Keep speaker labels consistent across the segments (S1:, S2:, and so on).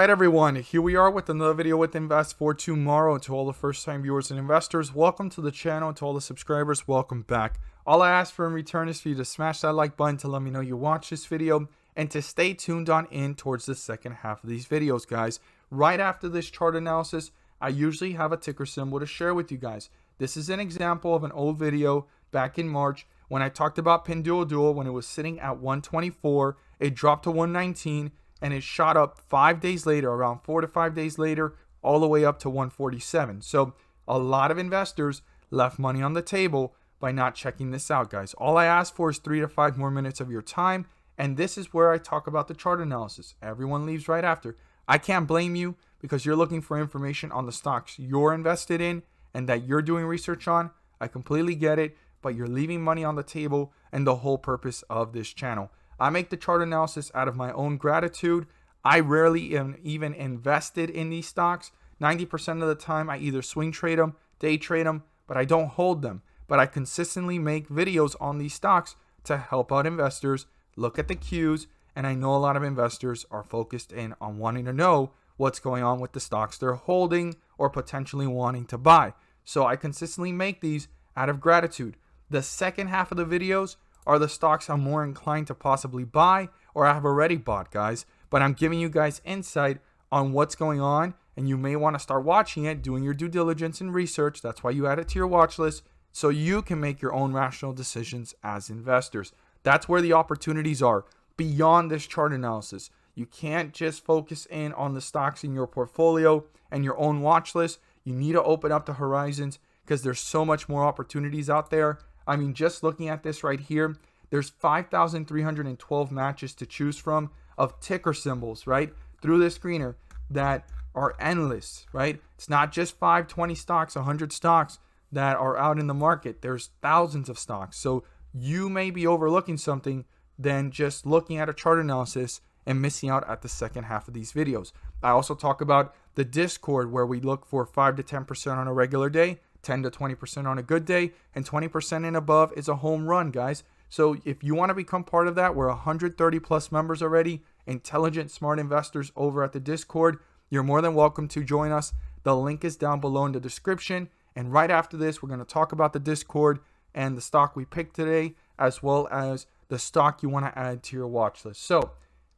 S1: Alright everyone, here we are with another video with Invest for tomorrow. To all the first time viewers and investors, welcome to the channel. To all the subscribers, welcome back. All I ask for in return is for you to smash that like button to let me know you watch this video and to stay tuned on in towards the second half of these videos, guys. Right after this chart analysis, I usually have a ticker symbol to share with you guys. This is an example of an old video back in March when I talked about Pinduoduo when it was sitting at 124, it dropped to 119, and it shot up 5 days later, around 4 to 5 days later, all the way up to 147. So a lot of investors left money on the table by not checking this out, guys. All I ask for is 3 to 5 more minutes of your time, and this is where I talk about the chart analysis. Everyone leaves right after. I can't blame you because you're looking for information on the stocks you're invested in and that you're doing research on. I completely get it, but you're leaving money on the table and the whole purpose of this channel. I make the chart analysis out of my own gratitude. I rarely am even invested in these stocks. 90% of the time, I either swing trade them, day trade them, but I don't hold them. But I consistently make videos on these stocks to help out investors look at the cues. And I know a lot of investors are focused in on wanting to know what's going on with the stocks they're holding or potentially wanting to buy. So I consistently make these out of gratitude. The second half of the videos are the stocks I'm more inclined to possibly buy or I have already bought, guys. But I'm giving you guys insight on what's going on, and you may want to start watching it, doing your due diligence and research. That's why you add it to your watch list so you can make your own rational decisions as investors. That's where the opportunities are beyond this chart analysis. You can't just focus in on the stocks in your portfolio and your own watch list. You need to open up the horizons because there's so much more opportunities out there. I mean, just looking at this right here, there's 5,312 matches to choose from of ticker symbols, right, through this screener that are endless, right? It's not just 5, 20 stocks, 100 stocks that are out in the market. There's thousands of stocks. So you may be overlooking something than just looking at a chart analysis and missing out at the second half of these videos. I also talk about the Discord where we look for 5 to 10% on a regular day, 10 to 20% on a good day, and 20% and above is a home run, guys. So if you want to become part of that, we're 130 plus members already, intelligent, smart investors over at the Discord. You're more than welcome to join us. The link is down below in the description. And right after this, we're going to talk about the Discord and the stock we picked today, as well as the stock you want to add to your watch list. So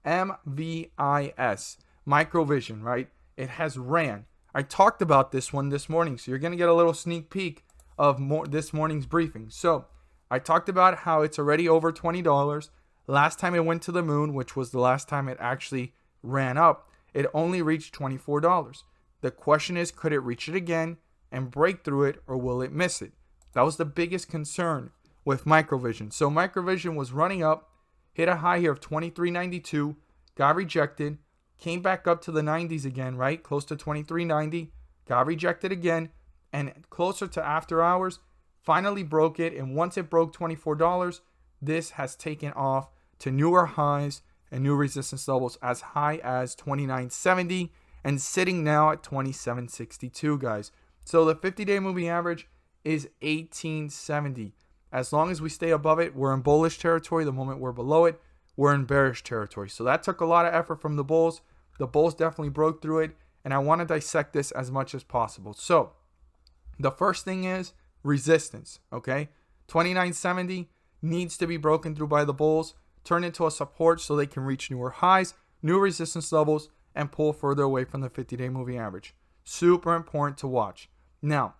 S1: Mvis, Microvision, right? It has ran. I talked about this one this morning, so you're going to get a little sneak peek of this morning's briefing. So I talked about how it's already over $20. Last time it went to the moon, which was the last time it actually ran up, it only reached $24. The question is, could it reach it again and break through it, or will it miss it? That was the biggest concern with Microvision. So Microvision was running up, hit a high here of $23.92, got rejected, came back up to the 90s again, right? Close to $23.90, got rejected again, and closer to after hours, finally broke it. And once it broke $24, this has taken off to newer highs and new resistance levels as high as $29.70 and sitting now at $27.62, guys. So the 50-day moving average is $18.70. As long as we stay above it, we're in bullish territory. The moment we're below it, we're in bearish territory. So that took a lot of effort from the bulls. The bulls definitely broke through it, and I want to dissect this as much as possible. So the first thing is resistance, okay? $29.70 needs to be broken through by the bulls, turn into a support so they can reach newer highs, new resistance levels, and pull further away from the 50-day moving average. Super important to watch. Now,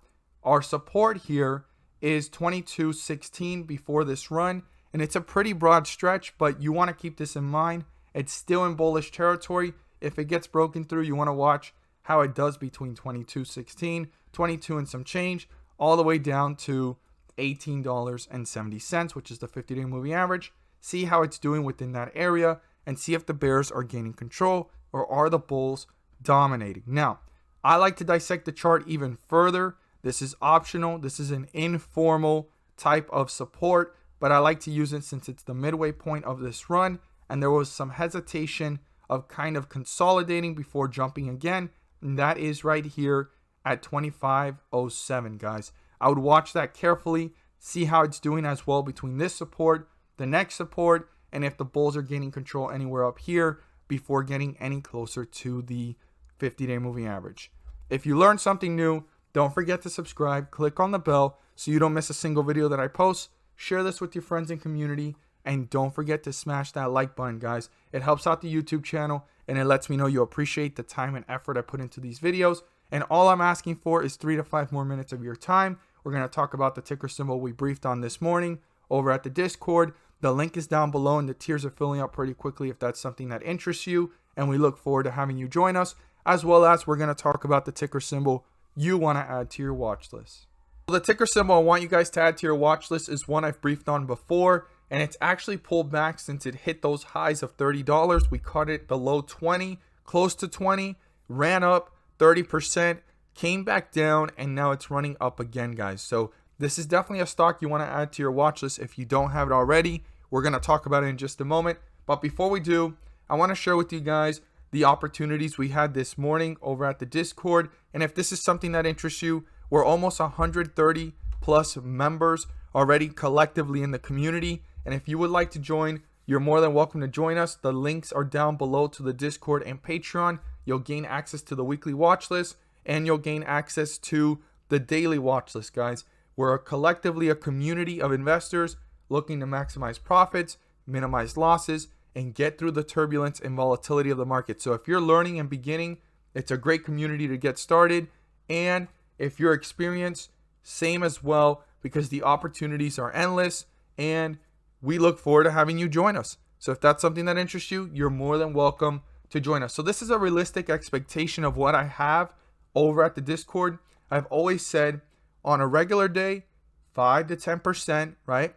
S1: our support here is $22.16 before this run, and it's a pretty broad stretch, but you want to keep this in mind. It's still in bullish territory. If it gets broken through, you want to watch how it does between $22.16, $22 and some change, all the way down to $18.70, which is the 50-day moving average. See how it's doing within that area and see if the bears are gaining control or are the bulls dominating. Now, I like to dissect the chart even further. This is optional. This is an informal type of support, but I like to use it since it's the midway point of this run, and there was some hesitation of kind of consolidating before jumping again, and that is right here at 25.07, guys. I would watch that carefully, see how it's doing as well between this support, the next support, and if the bulls are gaining control anywhere up here before getting any closer to the 50-day moving average. If you learned something new, don't forget to subscribe, click on the bell so you don't miss a single video that I post. Share this with your friends and community, and don't forget to smash that like button, guys. It helps out the YouTube channel, and it lets me know you appreciate the time and effort I put into these videos. And all I'm asking for is 3 to 5 more minutes of your time. We're going to talk about the ticker symbol we briefed on this morning over at the Discord. The link is down below, and the tiers are filling up pretty quickly if that's something that interests you. And we look forward to having you join us, as well as we're going to talk about the ticker symbol you want to add to your watch list. The ticker symbol I want you guys to add to your watch list is one I've briefed on before, and it's actually pulled back since it hit those highs of $30. We caught it below 20, close to 20, ran up 30%, came back down, and now it's running up again, guys. So this is definitely a stock you want to add to your watch list if you don't have it already. We're going to talk about it in just a moment. But before we do, I want to share with you guys the opportunities we had this morning over at the Discord. And if this is something that interests you, we're almost 130 plus members already collectively in the community. And if you would like to join, you're more than welcome to join us. The links are down below to the Discord and Patreon. You'll gain access to the weekly watch list, and you'll gain access to the daily watch list, guys. We're collectively a community of investors looking to maximize profits, minimize losses, and get through the turbulence and volatility of the market. So if you're learning and beginning, it's a great community to get started. And if you're experienced, same as well, because the opportunities are endless, and we look forward to having you join us. So if that's something that interests you, you're more than welcome to join us. So this is a realistic expectation of what I have over at the Discord. I've always said on a regular day, 5 to 10%, right?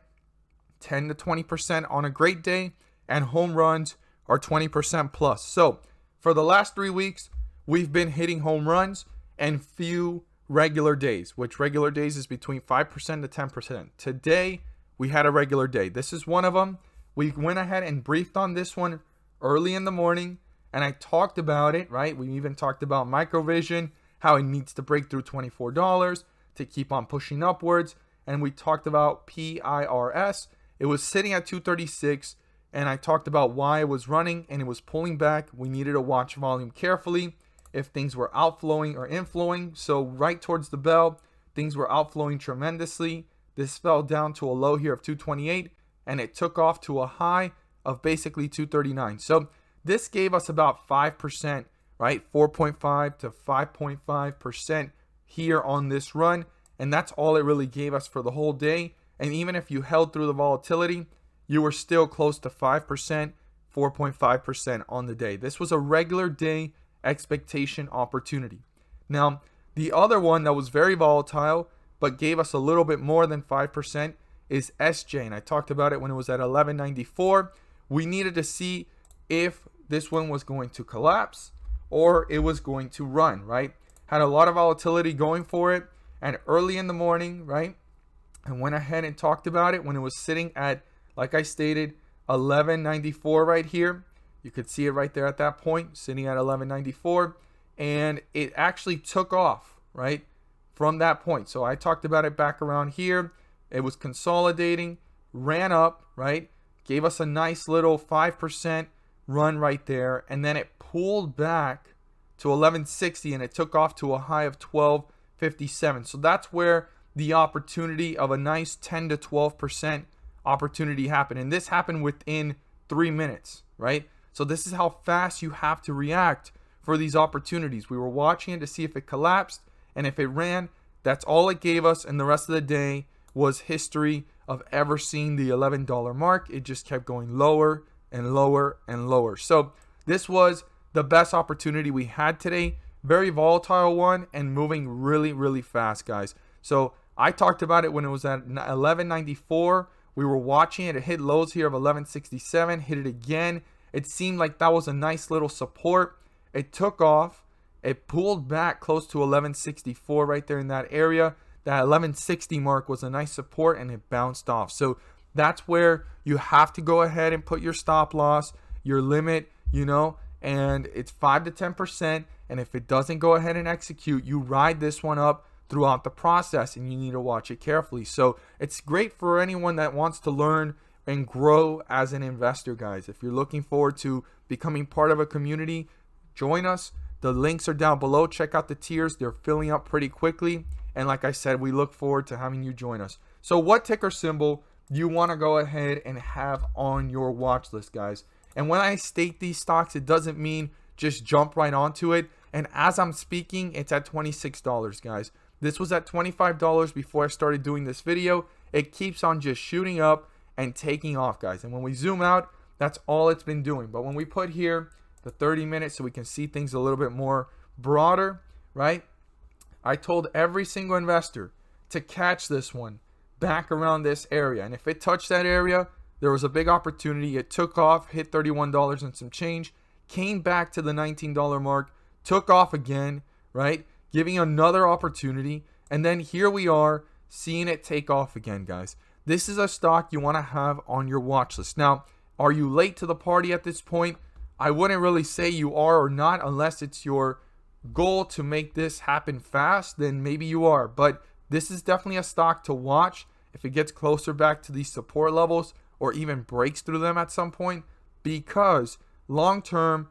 S1: 10 to 20% on a great day, and home runs are 20% plus. So for the last 3 weeks, we've been hitting home runs and few regular days, which regular days is between 5% to 10%. Today, we had a regular day. This is one of them. We went ahead and briefed on this one early in the morning, and I talked about it, right? We even talked about Microvision, how it needs to break through $24 to keep on pushing upwards. And we talked about PIRS. It was sitting at 236, and I talked about why it was running and it was pulling back. We needed to watch volume carefully if things were outflowing or inflowing. So right towards the bell, things were outflowing tremendously. This fell down to a low here of 228, and it took off to a high of basically 239. So this gave us about 5%, right? 4.5 to 5.5% here on this run. And that's all it really gave us for the whole day. And even if you held through the volatility, you were still close to 5%, 4.5% on the day. This was a regular day expectation opportunity. Now, the other one that was very volatile but gave us a little bit more than 5% is SJ. And I talked about it when it was at 1194. We needed to see if this one was going to collapse or it was going to run, right? Had a lot of volatility going for it. And early in the morning, right, I went ahead and talked about it when it was sitting at, like I stated, 1194 right here. You could see it right there at that point, sitting at 1194. And it actually took off, right, from that point. So I talked about it back around here. It was consolidating, ran up, right, gave us a nice little 5% run right there. And then it pulled back to 1160, and it took off to a high of 1257. So that's where the opportunity of a nice 10 to 12% opportunity happened. And this happened within 3 minutes, right? So this is how fast you have to react for these opportunities. We were watching it to see if it collapsed, and if it ran, that's all it gave us. And the rest of the day was history of ever seeing the $11 mark. It just kept going lower and lower and lower. So this was the best opportunity we had today. Very volatile one and moving really, really fast, guys. So I talked about it when it was at 1194. We were watching it. It hit lows here of 1167, hit it again. It seemed like that was a nice little support. It took off. It pulled back close to 1164 right there in that area. That 1160 mark was a nice support, and it bounced off. So that's where you have to go ahead and put your stop loss, your limit, and it's 5 to 10%. And if it doesn't go ahead and execute, you ride this one up throughout the process, and you need to watch it carefully. So it's great for anyone that wants to learn and grow as an investor, guys. If you're looking forward to becoming part of a community, join us. The links are down below. Check out the tiers. They're filling up pretty quickly. And like I said, we look forward to having you join us. So what ticker symbol you want to go ahead and have on your watch list, guys? And when I state these stocks, it doesn't mean just jump right onto it. And as I'm speaking, it's at $26, guys. This was at $25 before I started doing this video. It keeps on just shooting up and taking off, guys. And when we zoom out, that's all it's been doing. But when we put here the 30 minutes so we can see things a little bit more broader, right? I told every single investor to catch this one back around this area. And if it touched that area, there was a big opportunity. It took off, hit $31 and some change, came back to the $19 mark, took off again, right? Giving another opportunity. And then here we are seeing it take off again, guys. This is a stock you want to have on your watch list. Now, are you late to the party at this point? I wouldn't really say you are or not, unless it's your goal to make this happen fast, then maybe you are. But this is definitely a stock to watch if it gets closer back to these support levels or even breaks through them at some point, because long-term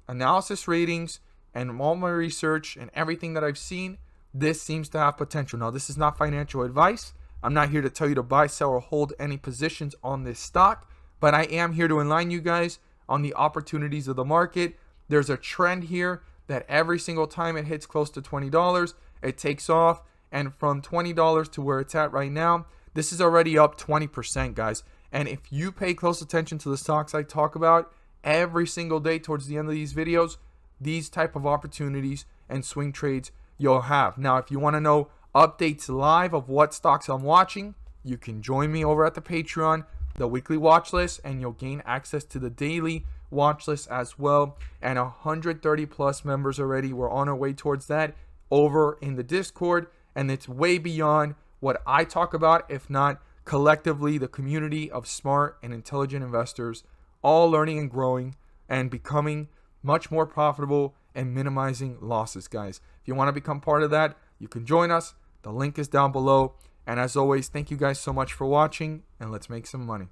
S1: analysis ratings and all my research and everything that I've seen, this seems to have potential. Now, this is not financial advice. I'm not here to tell you to buy, sell, or hold any positions on this stock, but I am here to enlighten you guys on the opportunities of the market. There's a trend here that every single time it hits close to $20, it takes off. And from $20 to where it's at right now, this is already up 20%, guys. And if you pay close attention to the stocks I talk about every single day towards the end of these videos, these type of opportunities and swing trades you'll have. Now, if you want to know updates live of what stocks I'm watching, you can join me over at the Patreon, the weekly watch list, and you'll gain access to the daily watch list as well. And 130 plus members already. We're on our way towards that over in the Discord, and it's way beyond what I talk about, if not collectively the community of smart and intelligent investors, all learning and growing and becoming much more profitable and minimizing losses, guys. If you want to become part of that, you can join us. The link is down below. And as always, thank you guys so much for watching, and let's make some money.